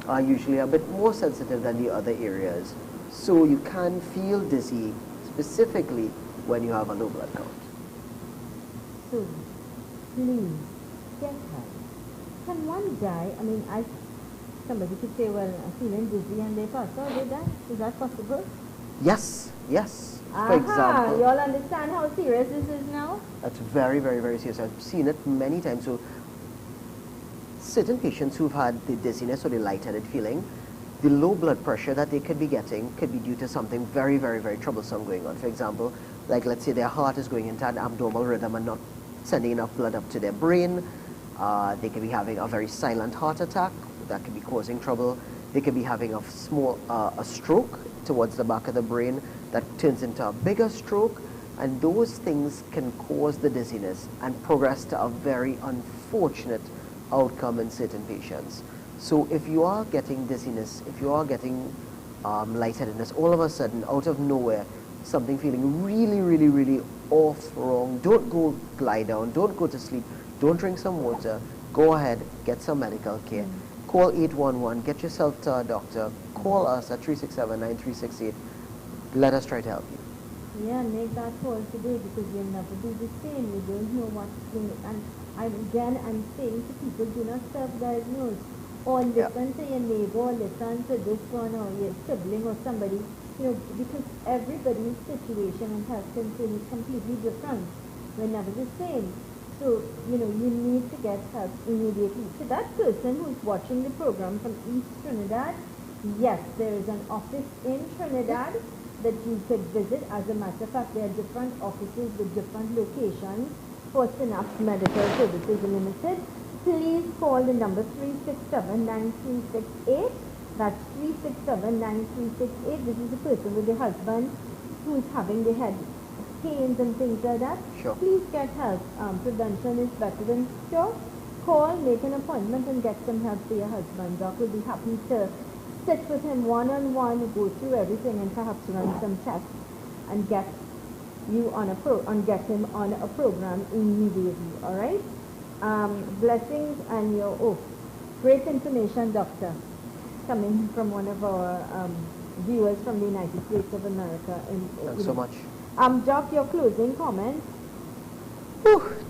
are usually a bit more sensitive than the other areas. So you can feel dizzy specifically when you have a low blood count. So, please, get help. Can one die? Somebody could say, well, I'm feeling dizzy, and they pass out with that. Is that possible? Yes. For example. You all understand how serious this is now? That's very serious. I've seen it many times. So certain patients who've had the dizziness or the lightheaded feeling, the low blood pressure that they could be getting could be due to something very troublesome going on. For example, like let's say their heart is going into an abnormal rhythm and not sending enough blood up to their brain. They could be having a very silent heart attack that could be causing trouble. They could be having a stroke towards the back of the brain that turns into a bigger stroke, and those things can cause the dizziness and progress to a very unfortunate outcome in certain patients. So if you are getting dizziness, if you are getting lightheadedness, all of a sudden, out of nowhere, something feeling really off, wrong, don't go lie down, don't go to sleep, don't drink some water, go ahead, get some medical care. Call 811, get yourself to a doctor, call us at 367-9368. Let us try to help you. Yeah, make that call today, because you'll never be the same. You don't know what's going on. And I'm saying to people, do not self-diagnose. Or listen to your neighbor, or listen to this one, or your sibling, or somebody. Because everybody's situation and health concern is completely different. We're never the same. So, you need to get help immediately. To that person who's watching the program from East Trinidad, yes, there is an office in Trinidad that you could visit. As a matter of fact, there are different offices with different locations for Synapse Medical Services Limited. Please call the number 367-9368. That's 367-9368. This is the person with the husband who is having the head pains and things like that. Sure. Please get help. Prevention is better than cure. Call, make an appointment, and get some help for your husband. Doc will be happy to sit with him one-on-one, go through everything, and perhaps run some tests and get you on get him on a program immediately. All right. Blessings and your great information, doctor, coming from one of our viewers from the United States of America. Thanks so much. Doc, your closing comments?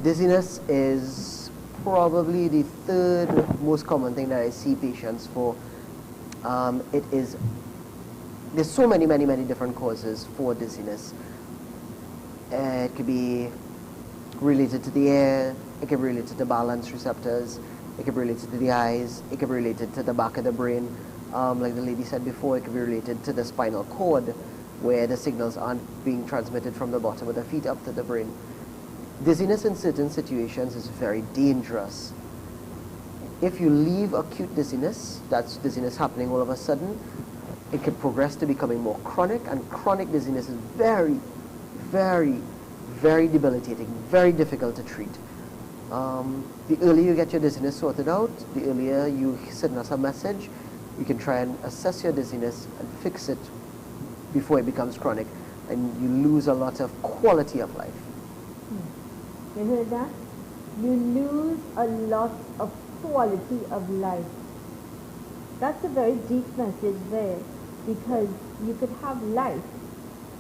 Dizziness is probably the third most common thing that I see patients for. There's so many different causes for dizziness. It could be related to the air, it could be related to the balance receptors, it could be related to the eyes, it could be related to the back of the brain. Like the lady said before, it could be related to the spinal cord, where the signals aren't being transmitted from the bottom of the feet up to the brain. Dizziness in certain situations is very dangerous. If you leave acute dizziness, that's dizziness happening all of a sudden, it could progress to becoming more chronic, and chronic dizziness is very, very, very debilitating, very difficult to treat. The earlier you get your dizziness sorted out, the earlier you send us a message, you can try and assess your dizziness and fix it before it becomes chronic, and you lose a lot of quality of life. You heard that? You lose a lot of quality of life. That's a very deep message there, because you could have life,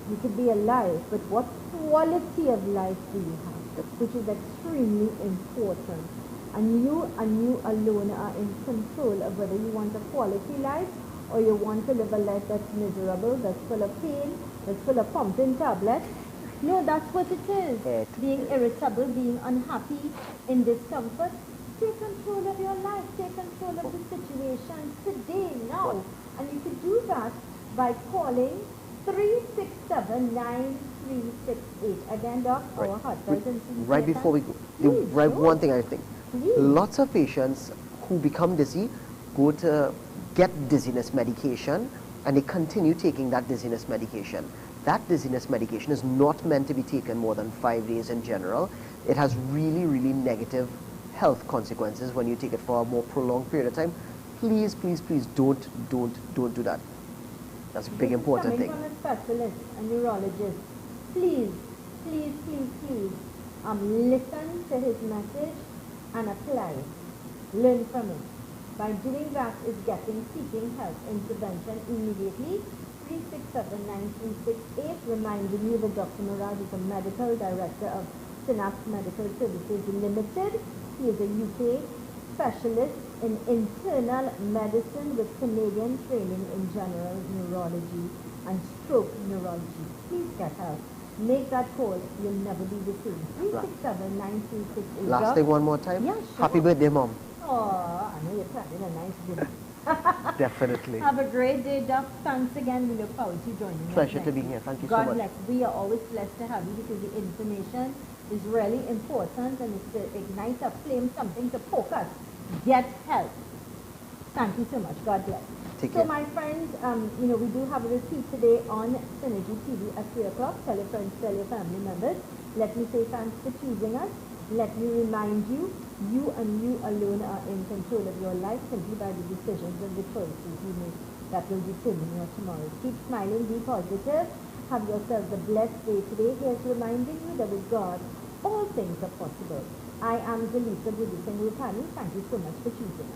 you could be alive, but what quality of life do you have? Which is extremely important. And you alone are in control of whether you want a quality life or you want to live a life that's miserable, that's full of pain, that's full of pumping tablets. No, that's what it is. Being irritable, being unhappy, in discomfort. Take control of your life. Take control of the situation today, now. And you can do that by calling 367-9368. Again, Doc, our hotline. Right before we go, one thing I think. Lots of patients who become dizzy go to get dizziness medication, and they continue taking that dizziness medication. That dizziness medication is not meant to be taken more than 5 days in general. It has really, really negative health consequences when you take it for a more prolonged period of time. Please, please, please don't do that. That's a big important thing. Coming from a specialist, a neurologist, please, please, please, please, listen to his message and apply it. Learn from it. By doing that is seeking help, intervention immediately. 367-9368, reminding you that Dr. Murad is a medical director of Synapse Medical Services Limited. He is a UK specialist in internal medicine with Canadian training in general neurology and stroke neurology. Please get help. Make that call. You'll never be the same. 367-9368. Last thing one more time. Yeah, sure. Happy birthday, Mom. Oh, I know you're planning a nice dinner. Definitely. Have a great day, Doc. Thanks again. We look forward to joining you. Pleasure to be here. Thank you so much. God bless. We are always blessed to have you, because the information is really important, and it's to ignite a flame, something to poke us. Get help. Thank you so much. God bless. Take care. So my friends, we do have a repeat today on Synergy TV at 3 o'clock. Tell your friends, tell your family members. Let me say thanks for choosing us. Let me remind you, you and you alone are in control of your life simply by the decisions and the choices you make that will determine your tomorrow. Keep smiling, be positive, have yourselves a blessed day today. Here's reminding you that with God, all things are possible. I am Zelisa Thank you so much for choosing us.